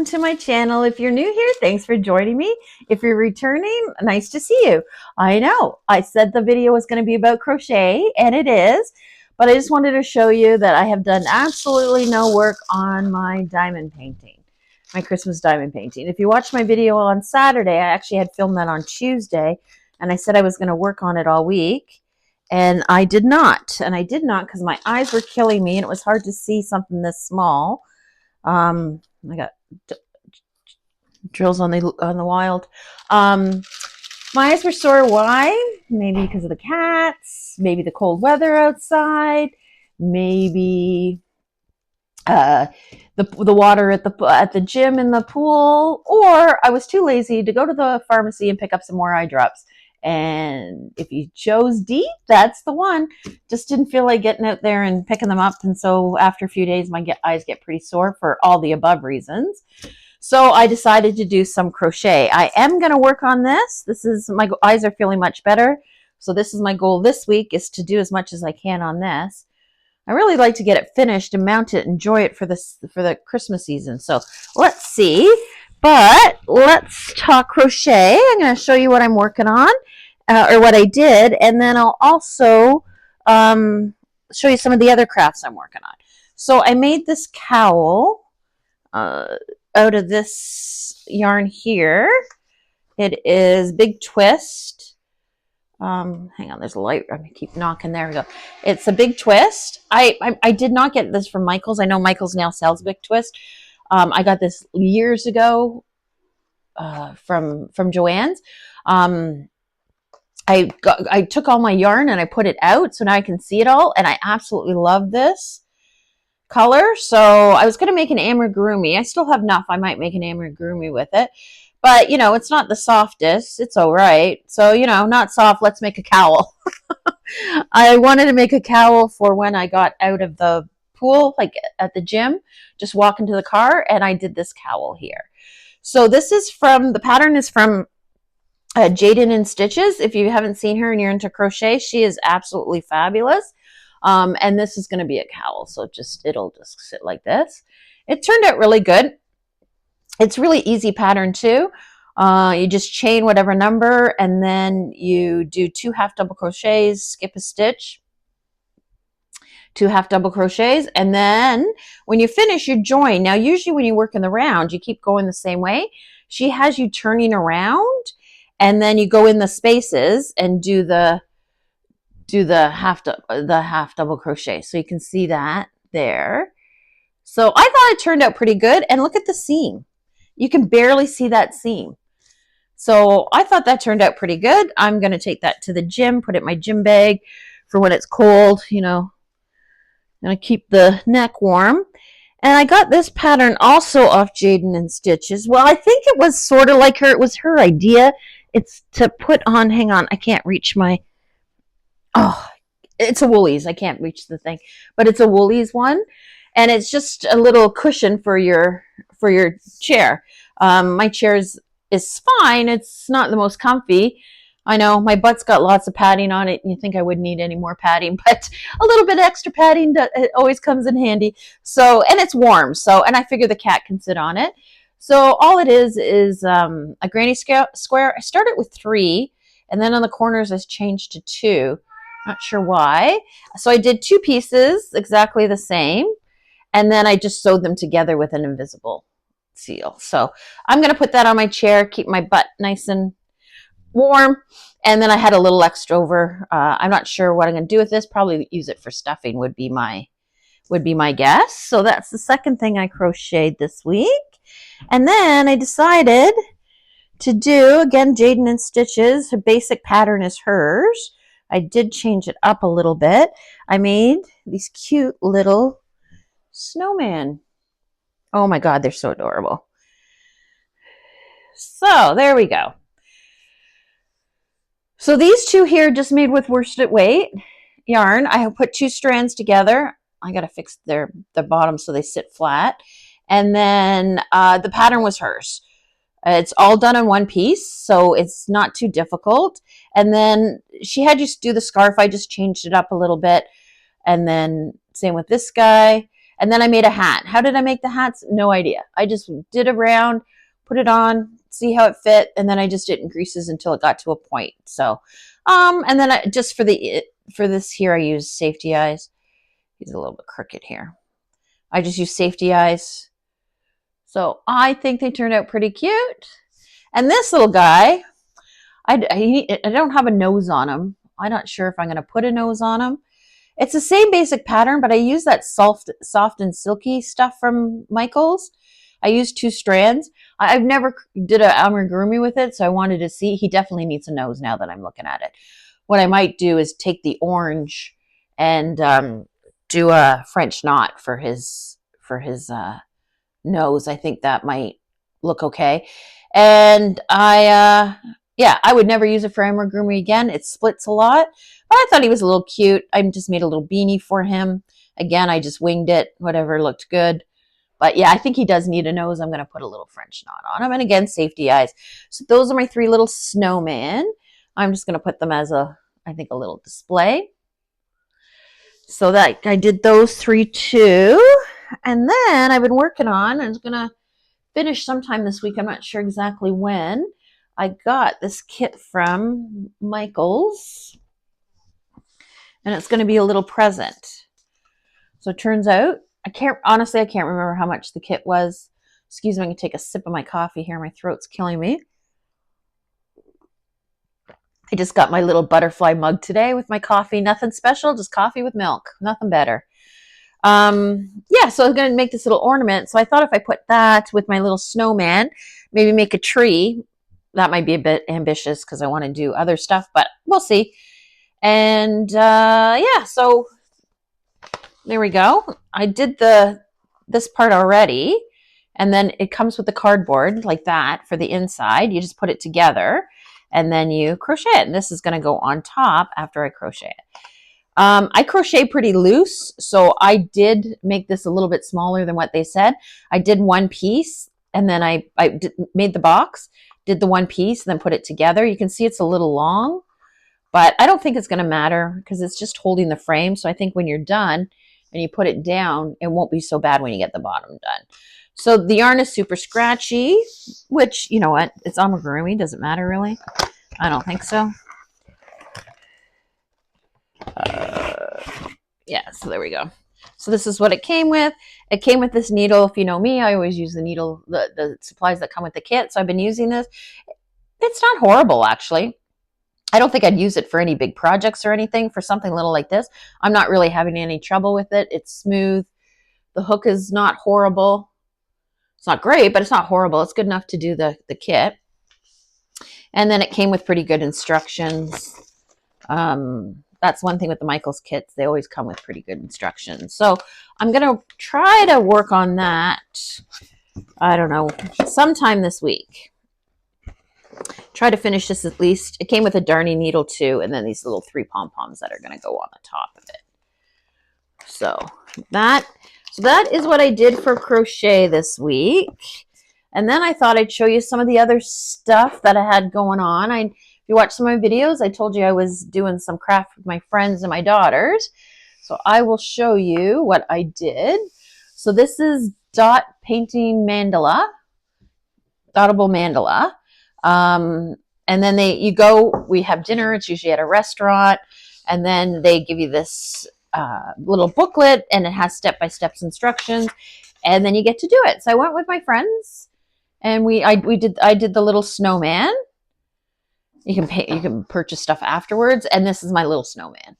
to my channel. If you're new here, thanks for joining me. If you're returning, nice to see you. I know I said the video was going to be about crochet, and it is, but I just wanted to show you that I have done absolutely no work on my diamond painting, my Christmas diamond painting. If you watched my video on Saturday, I actually had filmed that on Tuesday, and I said I was going to work on it all week. And I did not. And I did not because my eyes were killing me and it was hard to see something this small. I got drills on the wild. My eyes were sore. Why? Maybe because of the cats. Maybe the cold weather outside. Maybe the water at the gym and the pool. Or I was too lazy to go to the pharmacy and pick up some more eye drops. And if you chose D, that's the one. Just didn't feel like getting out there and picking them up. And so after a few days, my eyes get pretty sore for all the above reasons. So I decided to do some crochet. I am going to work on this. My eyes are feeling much better. So this is my goal this week, is to do as much as I can on this. I really like to get it finished and mount it, enjoy it for the Christmas season. So let's see. But let's talk crochet. I'm going to show you what I'm working on, or what I did, and then I'll also show you some of the other crafts I'm working on. So I made this cowl out of this yarn here. It is Big Twist. Hang on, there's a light. I'm going to keep knocking. There we go. It's a Big Twist. I did not get this from Michael's. I know Michael's now sells Big Twist. I got this years ago from Joann's. I took all my yarn and I put it out, so now I can see it all, and I absolutely love this color. So I was going to make an amigurumi. I still have enough. I might make an amigurumi with it, but you know, it's not the softest. It's all right. So, you know, not soft. Let's make a cowl. I wanted to make a cowl for when I got out of the pool, like at the gym, just walk into the car, and I did this cowl here. So this is the pattern is from Jaden in Stitches. If you haven't seen her and you're into crochet, she is absolutely fabulous. And this is going to be a cowl, so it'll just sit like this. It turned out really good. It's really easy pattern too. You just chain whatever number, and then you do 2 half double crochets, skip a stitch, 2 half double crochets, and then when you finish, you join. Now, usually when you work in the round, you keep going the same way. She has you turning around, and then you go in the spaces and do the half double crochet. So you can see that there. So I thought it turned out pretty good, and look at the seam. You can barely see that seam. So I thought that turned out pretty good. I'm going to take that to the gym, put it in my gym bag for when it's cold, you know. And I keep the neck warm. And I got this pattern also off Jaden and Stitches. Well, I think it was sort of like her. It was her idea. It's to put on, hang on, I can't reach it's a Woolies. I can't reach the thing. But it's a Woolies one. And it's just a little cushion for your chair. My chair is fine. It's not the most comfy. I know my butt's got lots of padding on it, and you think I wouldn't need any more padding, but a little bit extra padding it always comes in handy. So, and it's warm. So, and I figure the cat can sit on it. So all it is a granny square. I started with 3, and then on the corners I changed to 2. Not sure why. So I did 2 pieces exactly the same, and then I just sewed them together with an invisible seal. So I'm going to put that on my chair, keep my butt nice and warm, and then I had a little extra over. I'm not sure what I'm going to do with this. Probably use it for stuffing would be my guess. So that's the second thing I crocheted this week. And then I decided to do, again, Jaden and Stitches. Her basic pattern is hers. I did change it up a little bit. I made these cute little snowman. Oh my God, they're so adorable. So there we go. So these 2 here just made with worsted weight yarn. I put 2 strands together. I got to fix the bottom so they sit flat. And then the pattern was hers. It's all done in one piece, so it's not too difficult. And then she had you do the scarf. I just changed it up a little bit. And then same with this guy. And then I made a hat. How did I make the hats? No idea. I just did a round, put it on, see how it fit, and then I just did it in creases until it got to a point. So, and then just for this here, I use safety eyes. He's a little bit crooked here. I just use safety eyes. So I think they turned out pretty cute. And this little guy, I don't have a nose on him. I'm not sure if I'm going to put a nose on him. It's the same basic pattern, but I use that soft and silky stuff from Michaels. I used 2 strands. I've never did an amigurumi with it, so I wanted to see. He definitely needs a nose now that I'm looking at it. What I might do is take the orange and do a French knot for his nose. I think that might look okay. And I would never use it for amigurumi again. It splits a lot. But I thought he was a little cute. I just made a little beanie for him. Again, I just winged it. Whatever looked good. But yeah, I think he does need a nose. I'm going to put a little French knot on him. And again, safety eyes. So those are my 3 little snowmen. I'm just going to put them as I think a little display. So that I did those 3 too. And then I've been working on, I was going to finish sometime this week. I'm not sure exactly when. I got this kit from Michaels. And it's going to be a little present. So it turns out, I can't remember how much the kit was. Excuse me, I'm going to take a sip of my coffee here. My throat's killing me. I just got my little butterfly mug today with my coffee. Nothing special, just coffee with milk. Nothing better. So I was going to make this little ornament. So I thought if I put that with my little snowman, maybe make a tree. That might be a bit ambitious because I want to do other stuff, but we'll see. And so there we go. I did this part already, and then it comes with the cardboard like that for the inside. You just put it together, and then you crochet it. And this is going to go on top after I crochet it. I crochet pretty loose, so I did make this a little bit smaller than what they said. I did 1 piece, and then I made the box, did the 1 piece, and then put it together. You can see it's a little long. But I don't think it's going to matter because it's just holding the frame. So I think when you're done and you put it down, it won't be so bad when you get the bottom done. So the yarn is super scratchy, which, you know what, it's amigurumi. Does it matter really? I don't think so. So there we go. So this is what it came with. It came with this needle. If you know me, I always use the needle, the supplies that come with the kit. So I've been using this. It's not horrible, actually. I don't think I'd use it for any big projects or anything. For something little like this, I'm not really having any trouble with it. It's smooth. The hook is not horrible. It's not great, but it's not horrible. It's good enough to do the kit. And then it came with pretty good instructions. That's one thing with the Michaels kits. They always come with pretty good instructions. So I'm going to try to work on that, I don't know, sometime this week. Try to finish this at least. It came with a darning needle too, and then these little 3 pom-poms that are going to go on the top of it. So that is what I did for crochet this week. And then I thought I'd show you some of the other stuff that I had going on. If you watch some of my videos, I told you I was doing some craft with my friends and my daughters. So I will show you what I did. So this is dot painting mandala, dottable mandala. And then we have dinner. It's usually at a restaurant. And then they give you this little booklet, and it has step-by-step instructions. And then you get to do it. So I went with my friends, and I did the little snowman. You can purchase stuff afterwards. And this is my little snowman.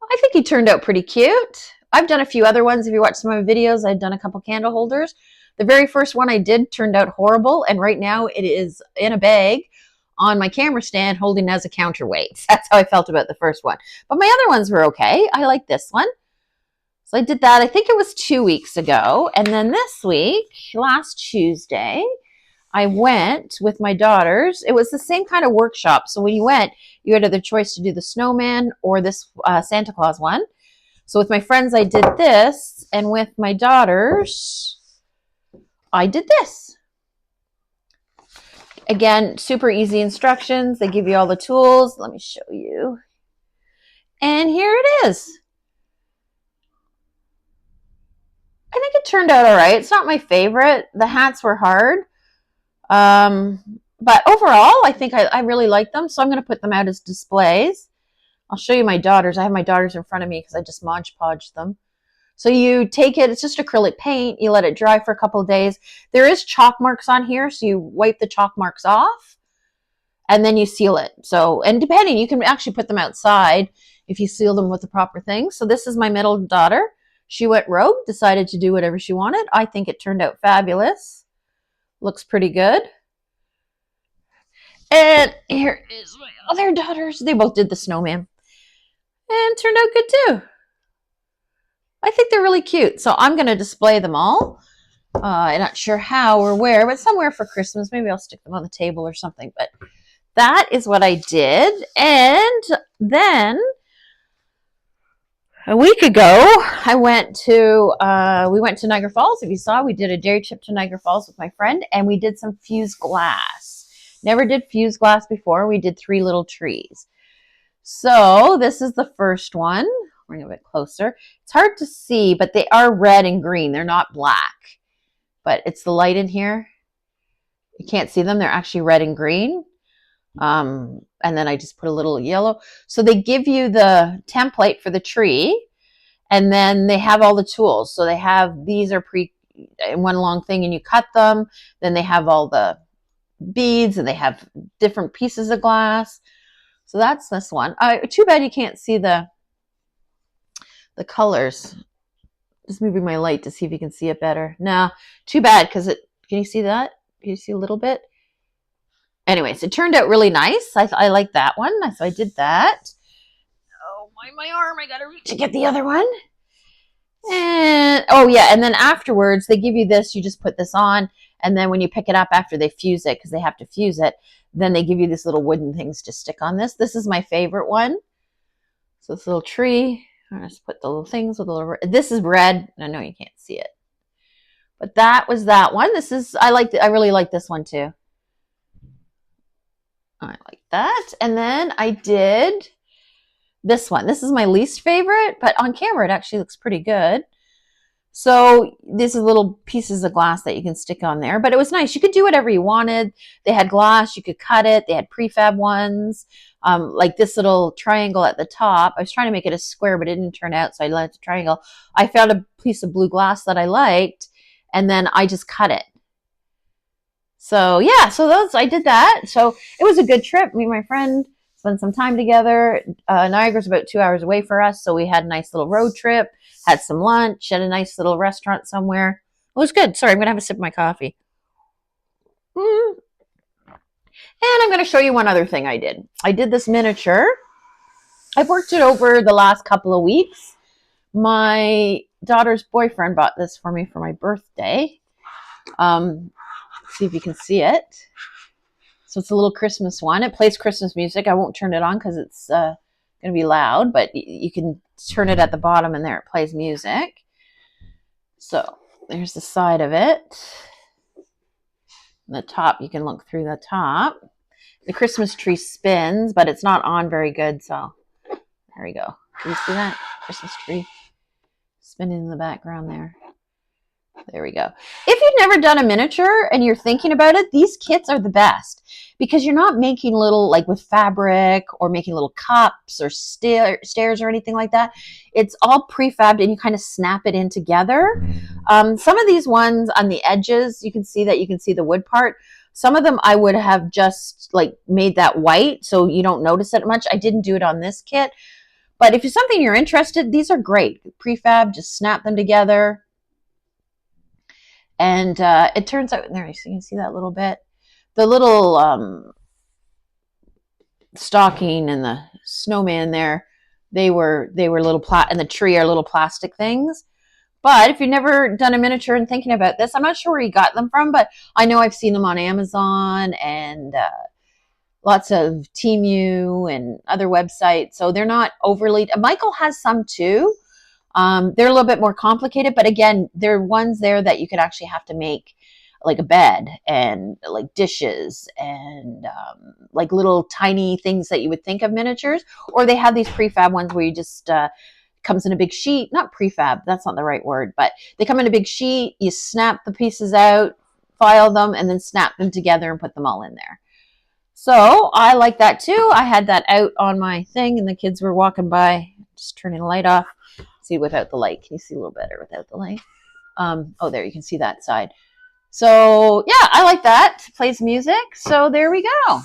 I think he turned out pretty cute. I've done a few other ones. If you watch some of my videos, I've done a couple candle holders. The very first one I did turned out horrible, and right now it is in a bag on my camera stand holding as a counterweight. That's how I felt about the first one. But my other ones were okay. I like this one. So I did that, I think it was 2 weeks ago. And then this week, last Tuesday, I went with my daughters. It was the same kind of workshop. So when you went, you had the choice to do the snowman or this Santa Claus one. So with my friends, I did this. And with my daughters, I did this. Again, super easy instructions. They give you all the tools. Let me show you. And here it is. I think it turned out all right. It's not my favorite. The hats were hard. But overall, I think I really like them. So I'm going to put them out as displays. I'll show you my daughters. I have my daughters in front of me because I just Mod Podged them. So you take it, it's just acrylic paint. You let it dry for a couple of days. There is chalk marks on here. So you wipe the chalk marks off and then you seal it. So, and depending, you can actually put them outside if you seal them with the proper things. So this is my middle daughter. She went rogue, decided to do whatever she wanted. I think it turned out fabulous. Looks pretty good. And here is my other daughters. They both did the snowman. And turned out good too. I think they're really cute. So I'm going to display them all. I'm not sure how or where, but somewhere for Christmas. Maybe I'll stick them on the table or something. But that is what I did. And then a week ago, we went to Niagara Falls. If you saw, we did a day trip to Niagara Falls with my friend, and we did some fused glass. Never did fused glass before. We did 3 little trees. So this is the first one. Bring it a bit closer. It's hard to see, but they are red and green. They're not black, but it's the light in here. You can't see them. They're actually red and green. And then I just put a little yellow. So they give you the template for the tree, and then they have all the tools. So they have, these are in one long thing, and you cut them. Then they have all the beads, and they have different pieces of glass. So that's this one. Too bad you can't see the colors. Just moving my light to see if you can see it better. No, too bad, because can you see that? Can you see a little bit? Anyways, it turned out really nice. I like that one. So I did that. Oh, my arm. I got to reach to get the other one. And, oh yeah, and then afterwards, they give you this. You just put this on. And then when you pick it up after they fuse it, because they have to fuse it, then they give you these little wooden things to stick on this. This is my favorite one. So this little tree. I just put the little things with a little. This is red. I know you can't see it, but that was that one. This is I really like this one too. I like that. And then I did this one. This is my least favorite, but on camera it actually looks pretty good. So these are little pieces of glass that you can stick on there, but it was nice. You could do whatever you wanted. They had glass, you could cut it. They had prefab ones, like this little triangle at the top. I was trying to make it a square, but it didn't turn out, so I left a triangle. I found a piece of blue glass that I liked, and then I just cut it. So yeah, so I did that. So it was a good trip. Me and my friend spent some time together. Niagara's about 2 hours away for us, so we had a nice little road trip. Had some lunch at a nice little restaurant somewhere. It was good. Sorry, I'm going to have a sip of my coffee. And I'm going to show you one other thing I did. I did this miniature. I've worked it over the last couple of weeks. My daughter's boyfriend bought this for me for my birthday. See if you can see it. So it's a little Christmas one. It plays Christmas music. I won't turn it on because it's going to be loud, but you can turn it at the bottom and there it plays music. So there's the side of it. The top, you can look through the top. The Christmas tree spins, but it's not on very good, so there we go. Can you see that? Christmas tree spinning in the background there. There we go. If you've never done a miniature and you're thinking about it, these kits are the best because you're not making little, like with fabric or making little cups or stairs or anything like that. It's all prefabbed and you kind of snap it in together. Some of these ones on the edges, you can see the wood part. Some of them I would have just like made that white so you don't notice it much. I didn't do it on this kit. But if it's something you're interested, these are great. Prefab, just snap them together. And it turns out, there you can see that little bit. The little stocking and the snowman there, they were little and the tree are little plastic things. But if you've never done a miniature and thinking about this, I'm not sure where you got them from, but I know I've seen them on Amazon and lots of Temu and other websites. So they're not overly, Michael has some too. They're a little bit more complicated, but again, there are ones there that you could actually have to make like a bed and like dishes and like little tiny things that you would think of miniatures, or they have these prefab ones where you just comes in a big sheet, not prefab, that's not the right word, but they come in a big sheet. You snap the pieces out, file them, and then snap them together and put them all in there. So I like that too. I had that out on my thing and the kids were walking by, just turning the light off. See, without the light, can you see a little better without the light? Oh, there, you can see that side. So yeah, I like that. It plays music. So there we go.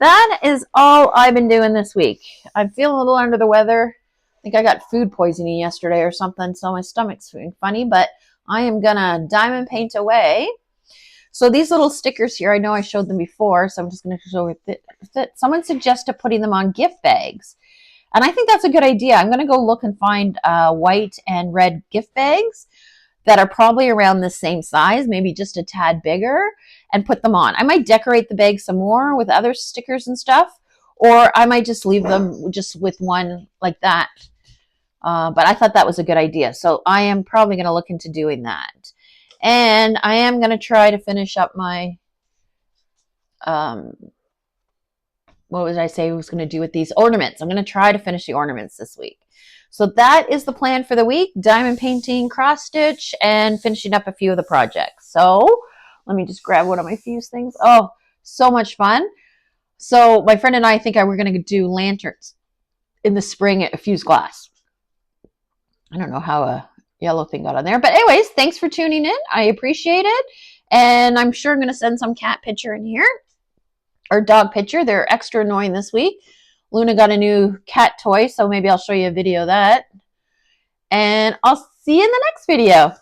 That is all I've been doing this week. I'm feeling a little under the weather. I think I got food poisoning yesterday or something, so my stomach's feeling funny, but I am gonna diamond paint away. So these little stickers here, I know I showed them before, so I'm just gonna show it. Someone suggested putting them on gift bags. And I think that's a good idea. I'm gonna go look and find white and red gift bags that are probably around the same size, maybe just a tad bigger, and put them on. I might decorate the bag some more with other stickers and stuff, or I might just leave them just with one like that. But I thought that was a good idea. So I am probably going to look into doing that. And I am going to try to finish up my, what was I say I was going to do with these ornaments? I'm going to try to finish the ornaments this week. So that is the plan for the week, diamond painting, cross stitch, and finishing up a few of the projects. So let me just grab one of my fuse things. Oh, so much fun. So my friend and I think we're going to do lanterns in the spring at Fuse Glass. I don't know how a yellow thing got on there. But anyways, thanks for tuning in. I appreciate it. And I'm sure I'm going to send some cat picture in here, or dog picture. They're extra annoying this week. Luna got a new cat toy, so maybe I'll show you a video of that. And I'll see you in the next video.